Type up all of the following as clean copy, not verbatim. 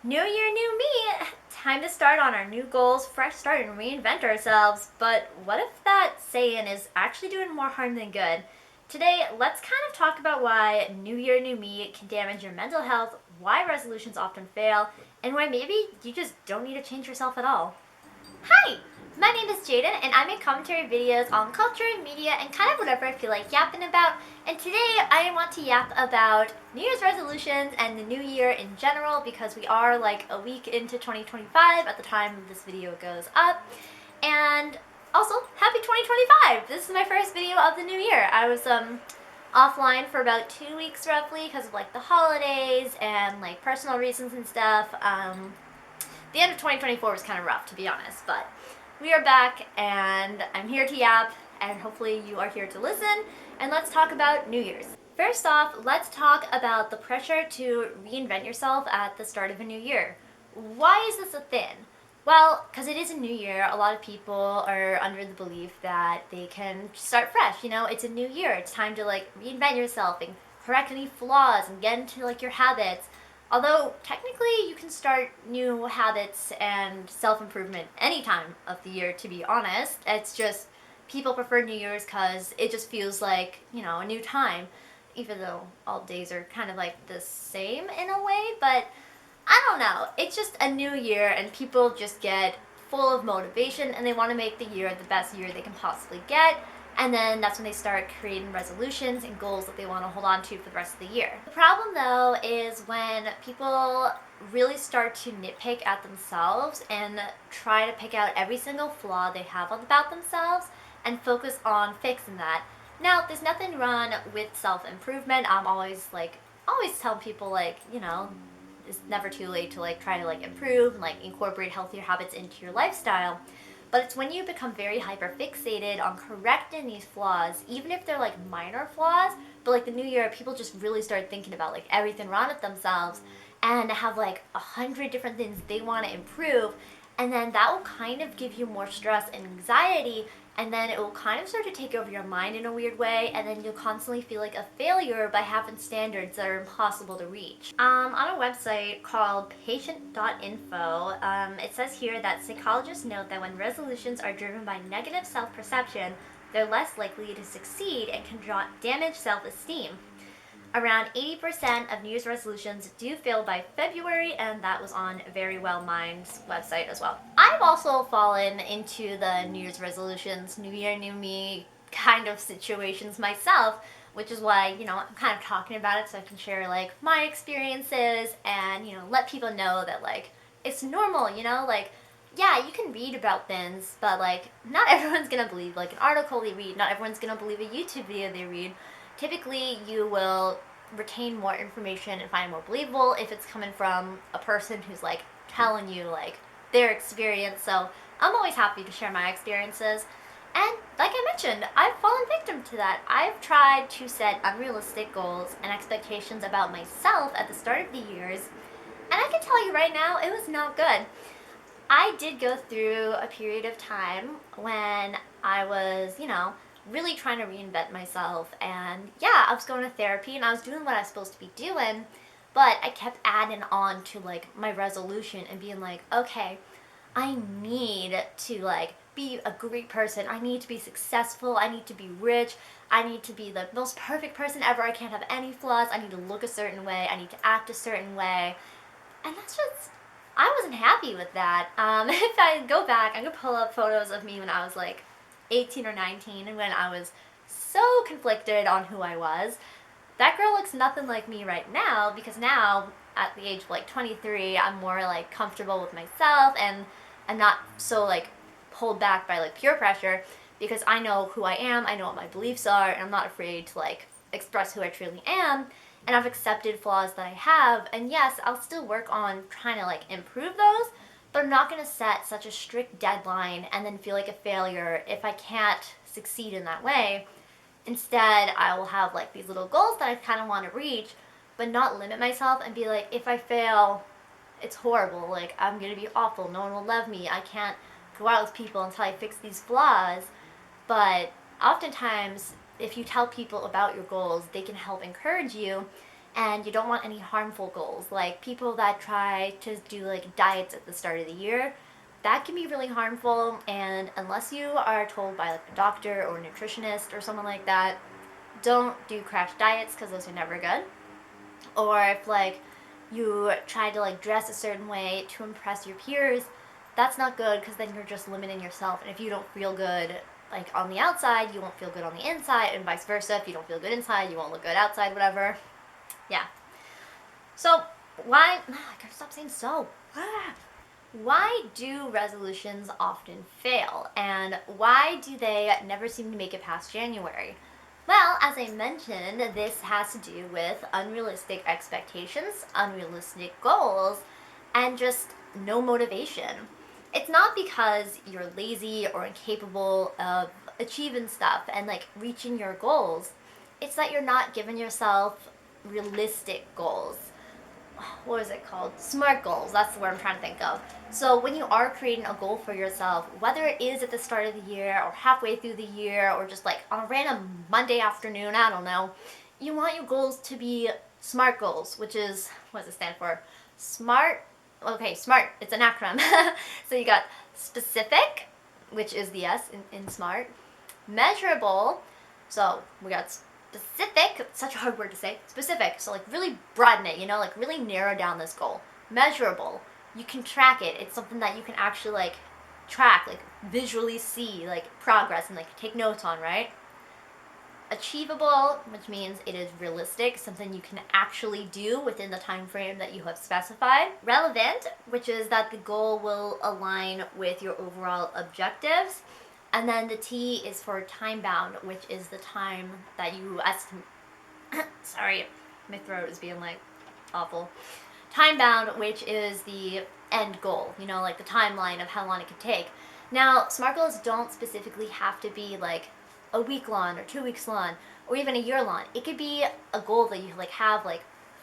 New year, new me! Time to start on our new goals, fresh start, and reinvent ourselves. But what if that saying is actually doing more harm than good? Today, let's kind of talk about why New Year, New Me can damage your mental health, why resolutions often fail, and why maybe you just don't need to change yourself at all. Hi! My name is Jaden, and I make commentary videos on culture, media, and kind of whatever I feel like yapping about. And today I want to yap about New Year's resolutions and the new year in general because we are like a week into 2025 at the time this video goes up. And also, happy 2025! This is my first video of the new year. I was offline for about 2 weeks roughly because of like the holidays and like personal reasons and stuff. The end of 2024 was kind of rough, to be honest, but we are back and I'm here to yap, and hopefully you are here to listen, and let's talk about New Year's. First off, let's talk about the pressure to reinvent yourself at the start of a new year. Why is this a thing? Well, because it is a new year, a lot of people are under the belief that they can start fresh, it's a new year, it's time to like reinvent yourself and correct any flaws and get into like your habits. Although, technically, you can start new habits and self-improvement any time of the year, to be honest. It's just, people prefer New Year's because it just feels like, a new time. Even though all days are kind of like the same in a way, but I don't know. It's just a new year and people just get full of motivation and they want to make the year the best year they can possibly get. And then that's when they start creating resolutions and goals that they want to hold on to for the rest of the year. The problem though is when people really start to nitpick at themselves and try to pick out every single flaw they have about themselves and focus on fixing that. Now, there's nothing wrong with self-improvement. I'm always telling people it's never too late to try to improve and incorporate healthier habits into your lifestyle. But it's when you become very hyper-fixated on correcting these flaws, even if they're minor flaws, but the new year, people just really start thinking about everything wrong with themselves and have 100 different things they want to improve, and then that will kind of give you more stress and anxiety, and then it will kind of start to take over your mind in a weird way, and then you'll constantly feel like a failure by having standards that are impossible to reach. On a website called patient.info, it says here that psychologists note that when resolutions are driven by negative self-perception, they're less likely to succeed and can damage self-esteem. Around 80% of New Year's resolutions do fail by February, and that was on Very Well Mind's website as well. I've also fallen into the New Year's resolutions, New Year, New Me kind of situations myself, which is why, I'm kind of talking about it so I can share my experiences and, let people know that it's normal, yeah, you can read about things, but not everyone's gonna believe an article they read, not everyone's gonna believe a YouTube video they read. Typically, you will retain more information and find it more believable if it's coming from a person who's telling you their experience. So I'm always happy to share my experiences. And like I mentioned, I've fallen victim to that. I've tried to set unrealistic goals and expectations about myself at the start of the years, and I can tell you right now, it was not good. I did go through a period of time when I was, really trying to reinvent myself, and yeah, I was going to therapy and I was doing what I was supposed to be doing, but I kept adding on to my resolution and being okay, I need to be a great person, I need to be successful, I need to be rich, I need to be the most perfect person ever, I can't have any flaws, I need to look a certain way, I need to act a certain way, and that's just, I wasn't happy with that. If I go back, I'm gonna pull up photos of me when I was 18 or 19, and when I was so conflicted on who I was. That girl looks nothing like me right now, because now, at the age of 23, I'm more comfortable with myself, and I'm not so pulled back by peer pressure, because I know who I am, I know what my beliefs are, and I'm not afraid to express who I truly am, and I've accepted flaws that I have, and yes, I'll still work on trying to improve those, but I'm not going to set such a strict deadline and then feel like a failure if I can't succeed in that way. Instead, I will have these little goals that I kind of want to reach, but not limit myself and be if I fail, it's horrible, I'm going to be awful, no one will love me, I can't go out with people until I fix these flaws. But oftentimes, if you tell people about your goals, they can help encourage you. And you don't want any harmful goals, like people that try to do like diets at the start of the year. That can be really harmful, and unless you are told by like a doctor or a nutritionist or someone like that, don't do crash diets because those are never good. Or if like you try to like dress a certain way to impress your peers, that's not good because then you're just limiting yourself. And if you don't feel good like on the outside, you won't feel good on the inside, and vice versa. If you don't feel good inside, you won't look good outside, whatever. Yeah. So why? I gotta stop saying so. Why do resolutions often fail, and why do they never seem to make it past January? Well, as I mentioned, this has to do with unrealistic expectations, unrealistic goals, and just no motivation. It's not because you're lazy or incapable of achieving stuff and like reaching your goals. It's that you're not giving yourself realistic goals. What is it called? SMART goals. That's the word I'm trying to think of. So when you are creating a goal for yourself, whether it is at the start of the year or halfway through the year or just like on a random Monday afternoon, I don't know, you want your goals to be SMART goals, which is, what does it stand for? SMART. Okay, SMART. It's an acronym. So you got specific, which is the S in SMART. Measurable. So we got specific, such a hard word to say, specific, so like really broaden it, like really narrow down this goal. Measurable, you can track it. It's something that you can actually like track, like visually see like progress and like take notes on, right? Achievable, which means it is realistic, something you can actually do within the time frame that you have specified. Relevant, which is that the goal will align with your overall objectives. And then the T is for time bound, which is the time that you estimate. Sorry, my throat is being like awful. Time bound, which is the end goal, like the timeline of how long it could take. Now, SMART goals don't specifically have to be like a week long or 2 weeks long or even a year long. It could be a goal that you like have like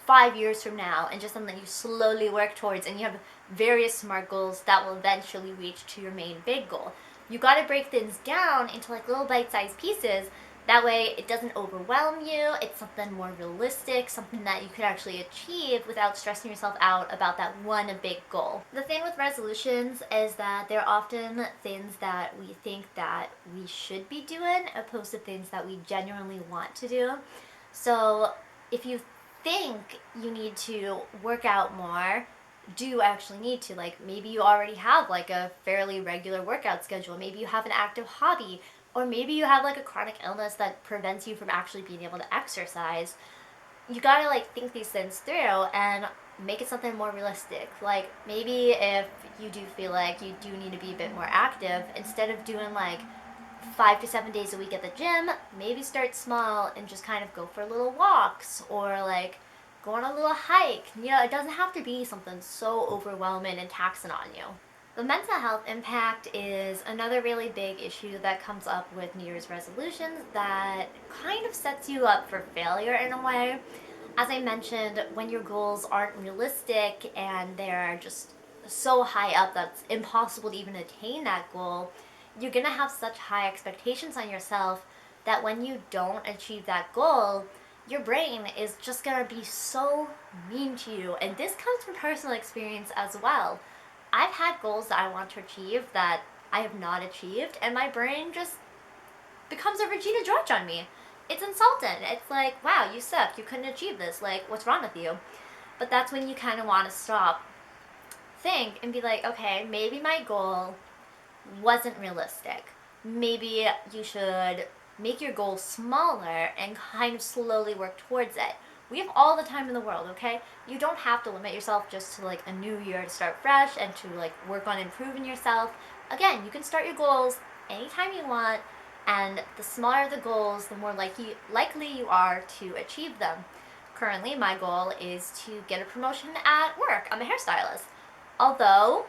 5 years from now and just something that you slowly work towards, and you have various SMART goals that will eventually reach to your main big goal. You got to break things down into like little bite-sized pieces. That way it doesn't overwhelm you. It's something more realistic, something that you could actually achieve without stressing yourself out about that one big goal. The thing with resolutions is that they're often things that we think that we should be doing opposed to things that we genuinely want to do. So if you think you need to work out more, do you actually need to? Like maybe you already have like a fairly regular workout schedule. Maybe you have an active hobby, or maybe you have like a chronic illness that prevents you from actually being able to exercise. You gotta like think these things through and make it something more realistic. Like maybe if you do feel like you do need to be a bit more active, instead of doing like 5 to 7 days a week at the gym, maybe start small and just kind of go for little walks or like go on a little hike. It doesn't have to be something so overwhelming and taxing on you. The mental health impact is another really big issue that comes up with New Year's resolutions that kind of sets you up for failure in a way. As I mentioned, when your goals aren't realistic and they're just so high up that it's impossible to even attain that goal, you're gonna have such high expectations on yourself that when you don't achieve that goal, your brain is just gonna be so mean to you. And this comes from personal experience as well. I've had goals that I want to achieve that I have not achieved, and my brain just becomes a Regina George on me. It's insulting. It's like, wow, you suck. You couldn't achieve this. Like, what's wrong with you? But that's when you kind of want to stop, think, and be like, okay, maybe my goal wasn't realistic. Maybe you should make your goal smaller and kind of slowly work towards it. We have all the time in the world, okay? You don't have to limit yourself just to like a new year to start fresh and to like work on improving yourself. Again, you can start your goals anytime you want, and the smaller the goals, the more likely you are to achieve them. Currently, my goal is to get a promotion at work. I'm a hairstylist. Although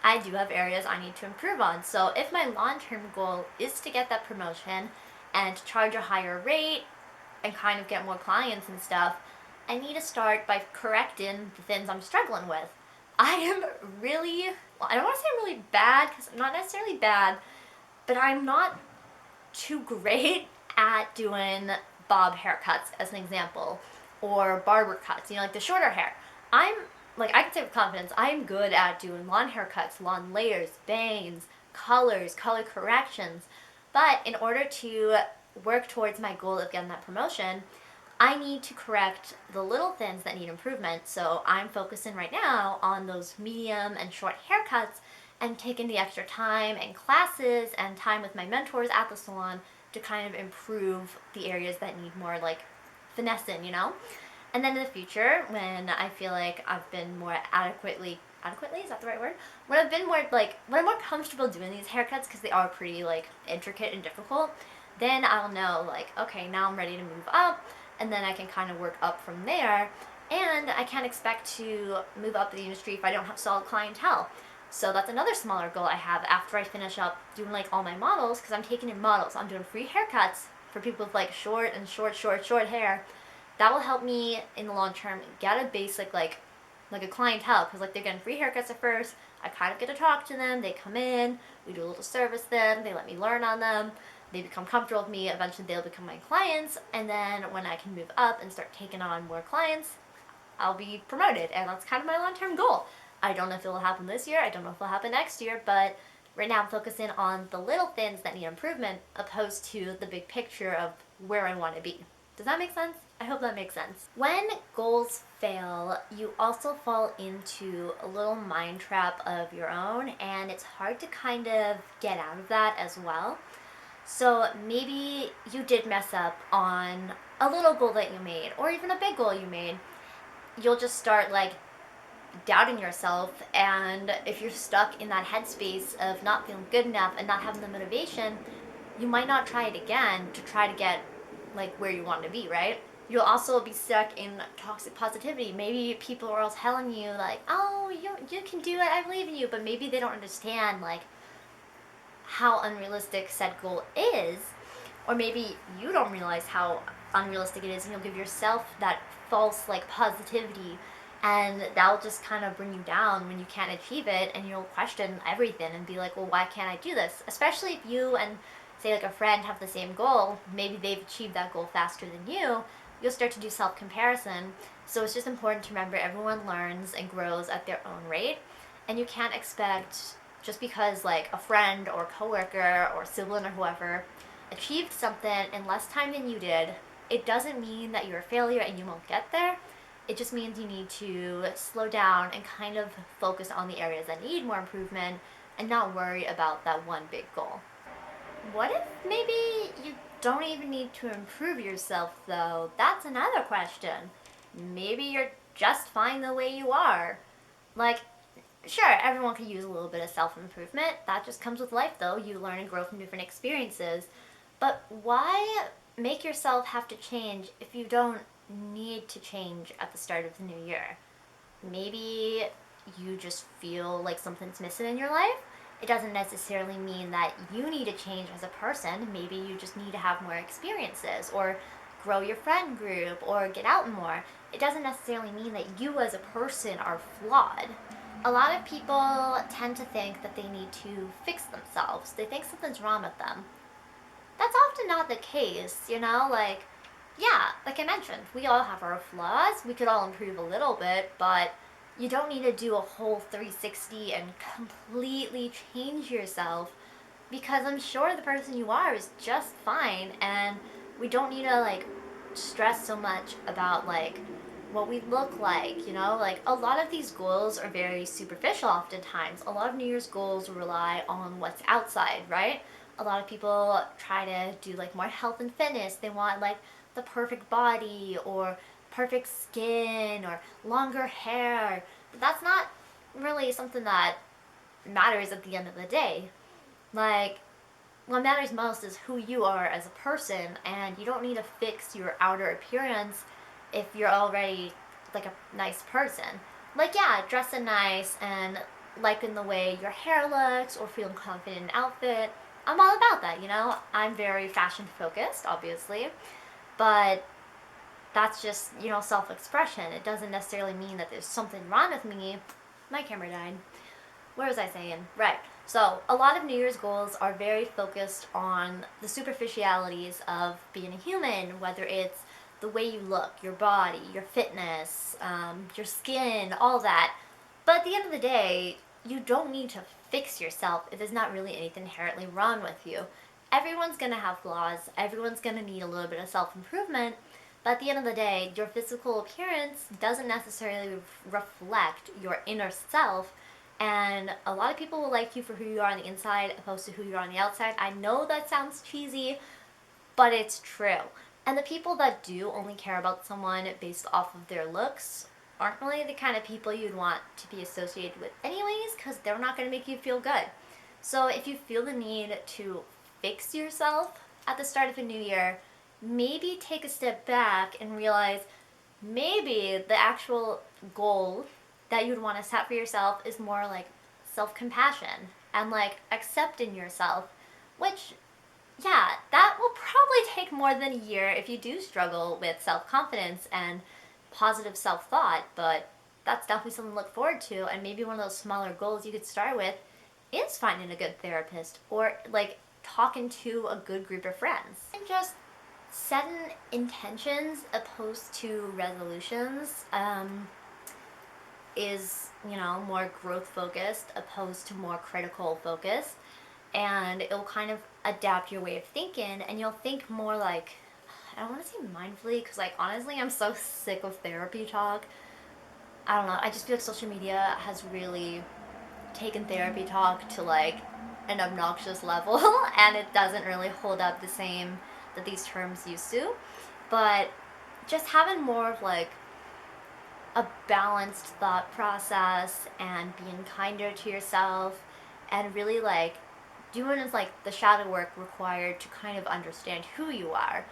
I do have areas I need to improve on. So if my long-term goal is to get that promotion and to charge a higher rate and kind of get more clients and stuff, I need to start by correcting the things I'm struggling with. I am really, well, I don't want to say I'm really bad, because I'm not necessarily bad, but I'm not too great at doing bob haircuts, as an example. or barber cuts, like the shorter hair. I'm like, I can say with confidence, I'm good at doing lawn haircuts, lawn layers, bangs, colors, color corrections. But in order to work towards my goal of getting that promotion, I need to correct the little things that need improvement. So I'm focusing right now on those medium and short haircuts and taking the extra time and classes and time with my mentors at the salon to kind of improve the areas that need more like finessing. And then in the future, when I feel like I've been more adequately, is that the right word? When I've been more like, when I'm more comfortable doing these haircuts because they are pretty like intricate and difficult, then I'll know like, okay, now I'm ready to move up, and then I can kind of work up from there. And I can't expect to move up in the industry if I don't have solid clientele. So that's another smaller goal I have after I finish up doing like all my models, because I'm taking in models. I'm doing free haircuts for people with like short hair. That will help me in the long term get a basic like a clientele, because like they're getting free haircuts at first. I kind of get to talk to them. They come in, we do a little service them, they let me learn on them, they become comfortable with me. Eventually they'll become my clients, and then when I can move up and start taking on more clients, I'll be promoted. And that's kind of my long-term goal. I don't know if it will happen this year, I don't know if it will happen next year, but right now I'm focusing on the little things that need improvement opposed to the big picture of where I want to be. Does that make sense? I hope that makes sense. When goals fail, you also fall into a little mind trap of your own, and it's hard to kind of get out of that as well. So maybe you did mess up on a little goal that you made, or even a big goal you made. You'll just start like doubting yourself, and if you're stuck in that headspace of not feeling good enough and not having the motivation, you might not try it again to try to get like where you want to be, right? You'll also be stuck in toxic positivity. Maybe people are all telling you like, oh, you can do it, I believe in you, but maybe they don't understand like how unrealistic said goal is, or maybe you don't realize how unrealistic it is, and you'll give yourself that false like positivity, and that'll just kind of bring you down when you can't achieve it, and you'll question everything and be like, well, why can't I do this? Especially if you and say like a friend have the same goal, maybe they've achieved that goal faster than you'll start to do self-comparison. So it's just important to remember everyone learns and grows at their own rate, and you can't expect, just because like a friend or coworker or sibling or whoever achieved something in less time than you did, it doesn't mean that you're a failure and you won't get there. It just means you need to slow down and kind of focus on the areas that need more improvement and not worry about that one big goal. What if maybe you don't even need to improve yourself though? That's another question. Maybe you're just fine the way you are. Like, sure, everyone could use a little bit of self-improvement. That just comes with life though. You learn and grow from different experiences. But why make yourself have to change if you don't need to change at the start of the new year? Maybe you just feel like something's missing in your life. It doesn't necessarily mean that you need to change as a person. Maybe you just need to have more experiences, or grow your friend group, or get out more. It doesn't necessarily mean that you as a person are flawed. A lot of people tend to think that they need to fix themselves. They think something's wrong with them. That's often not the case, like, yeah, like I mentioned, we all have our flaws. We could all improve a little bit, but you don't need to do a whole 360 and completely change yourself, because I'm sure the person you are is just fine, and we don't need to like stress so much about like what we look like. Like a lot of these goals are very superficial oftentimes. A lot of New Year's goals rely on what's outside, right? A lot of people try to do like more health and fitness. They want like the perfect body, or perfect skin, or longer hair. But that's not really something that matters at the end of the day. Like, what matters most is who you are as a person, and you don't need to fix your outer appearance if you're already like a nice person. Like, yeah, dressing nice and liking the way your hair looks, or feeling confident in an outfit. I'm all about that. I'm very fashion focused, obviously, but that's just, self-expression. It doesn't necessarily mean that there's something wrong with me. My camera died. What was I saying? Right. So a lot of New Year's goals are very focused on the superficialities of being a human, whether it's the way you look, your body, your fitness, your skin, all that. But at the end of the day, you don't need to fix yourself if there's not really anything inherently wrong with you. Everyone's gonna have flaws, everyone's gonna need a little bit of self improvement, but at the end of the day, your physical appearance doesn't necessarily reflect your inner self. And a lot of people will like you for who you are on the inside opposed to who you are on the outside. I know that sounds cheesy, but it's true. And the people that do only care about someone based off of their looks aren't really the kind of people you'd want to be associated with anyways, because they're not going to make you feel good. So if you feel the need to fix yourself at the start of a new year, maybe take a step back and realize maybe the actual goal that you'd want to set for yourself is more like self-compassion and like accepting yourself, which, yeah, that will probably take more than a year if you do struggle with self-confidence and positive self-thought, but that's definitely something to look forward to. And maybe one of those smaller goals you could start with is finding a good therapist or like talking to a good group of friends. And just setting intentions opposed to resolutions is, more growth focused opposed to more critical focused. And it'll kind of adapt your way of thinking, and you'll think more like, I don't want to say mindfully, because like honestly I'm so sick of therapy talk. I don't know, I just feel like social media has really taken therapy talk to like an obnoxious level and it doesn't really hold up the same that these terms used to. But just having more of like a balanced thought process and being kinder to yourself and really like doing is like the shadow work required to kind of understand who you are.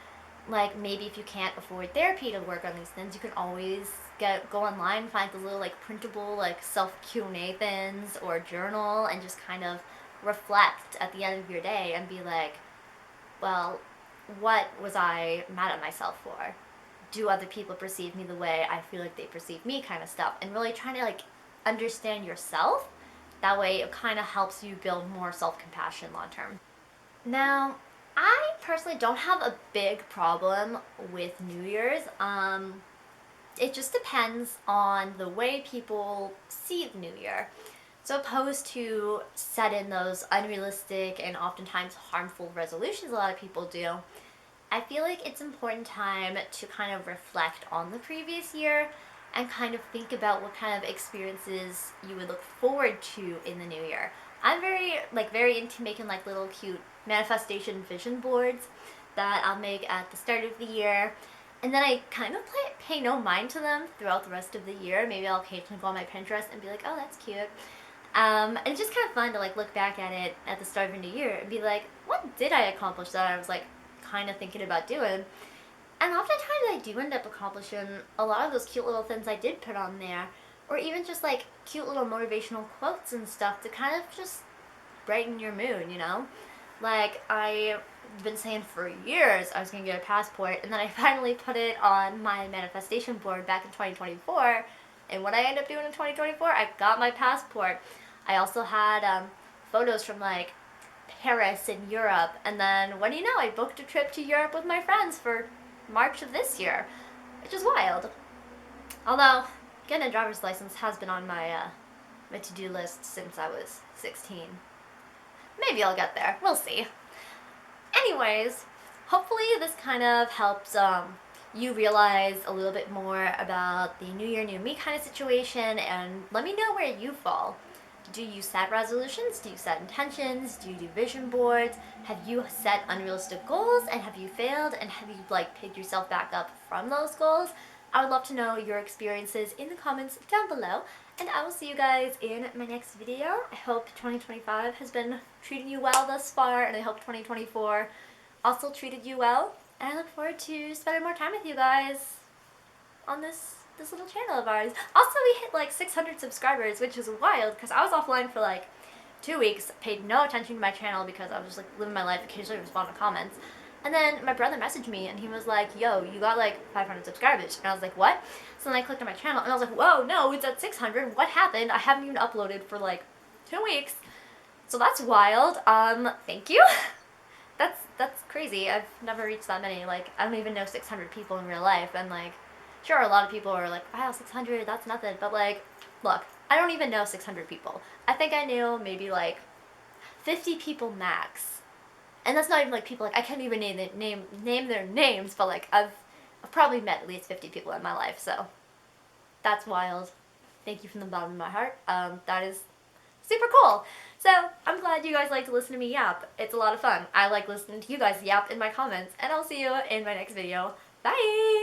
Like maybe if you can't afford therapy to work on these things, you can always go online, find those little like printable like self Q&A things or journal, and just kind of reflect at the end of your day and be like, well, what was I mad at myself for? Do other people perceive me the way I feel like they perceive me, kind of stuff. And really trying to like understand yourself. That way it kind of helps you build more self-compassion long term. Now, I personally don't have a big problem with New Year's. It just depends on the way people see the New Year. So opposed to setting those unrealistic and oftentimes harmful resolutions a lot of people do, I feel like it's important time to kind of reflect on the previous year and kind of think about what kind of experiences you would look forward to in the new year. I'm very into making like little cute manifestation vision boards that I'll make at the start of the year. And then I kind of pay no mind to them throughout the rest of the year. Maybe I'll occasionally go on my Pinterest and be like, oh, that's cute. And it's just kind of fun to like look back at it at the start of a new year and be like, what did I accomplish that I was like kind of thinking about doing? And oftentimes I do end up accomplishing a lot of those cute little things I did put on there, or even just like cute little motivational quotes and stuff to kind of just brighten your mood, you know? Like I've been saying for years I was going to get a passport, and then I finally put it on my manifestation board back in 2024. And what I ended up doing in 2024, I got my passport. I also had photos from like Paris and Europe, and then what do you know, I booked a trip to Europe with my friends for March of this year, which is wild. Although getting a driver's license has been on my to-do list since I was 16. Maybe I'll get there. We'll see. Anyways, hopefully this kind of helps you realize a little bit more about the New Year, New Me kind of situation, and let me know where you fall. Do you set resolutions? Do you set intentions? Do you do vision boards? Have you set unrealistic goals and have you failed? And have you like picked yourself back up from those goals? I would love to know your experiences in the comments down below, and I will see you guys in my next video. I hope 2025 has been treating you well thus far, and I hope 2024 also treated you well. And I look forward to spending more time with you guys on this little channel of ours. Also, we hit like 600 subscribers, which is wild because I was offline for like 2 weeks, paid no attention to my channel because I was just like living my life, occasionally responding to comments. And then my brother messaged me and he was like, yo, you got like 500 subscribers. And I was like, what? So then I clicked on my channel and I was like, whoa, no, it's at 600. What happened? I haven't even uploaded for like 2 weeks. So that's wild. Thank you. that's crazy. I've never reached that many. Like, I don't even know 600 people in real life, and like, sure, a lot of people are like, wow, 600, that's nothing. But like, look, I don't even know 600 people. I think I knew maybe like 50 people max, and that's not even like people like I can't even name their names, but like I've probably met at least 50 people in my life, so that's wild. Thank you from the bottom of my heart. That is super cool. So I'm glad you guys like to listen to me yap. It's a lot of fun. I like listening to you guys yap in my comments, and I'll see you in my next video. Bye!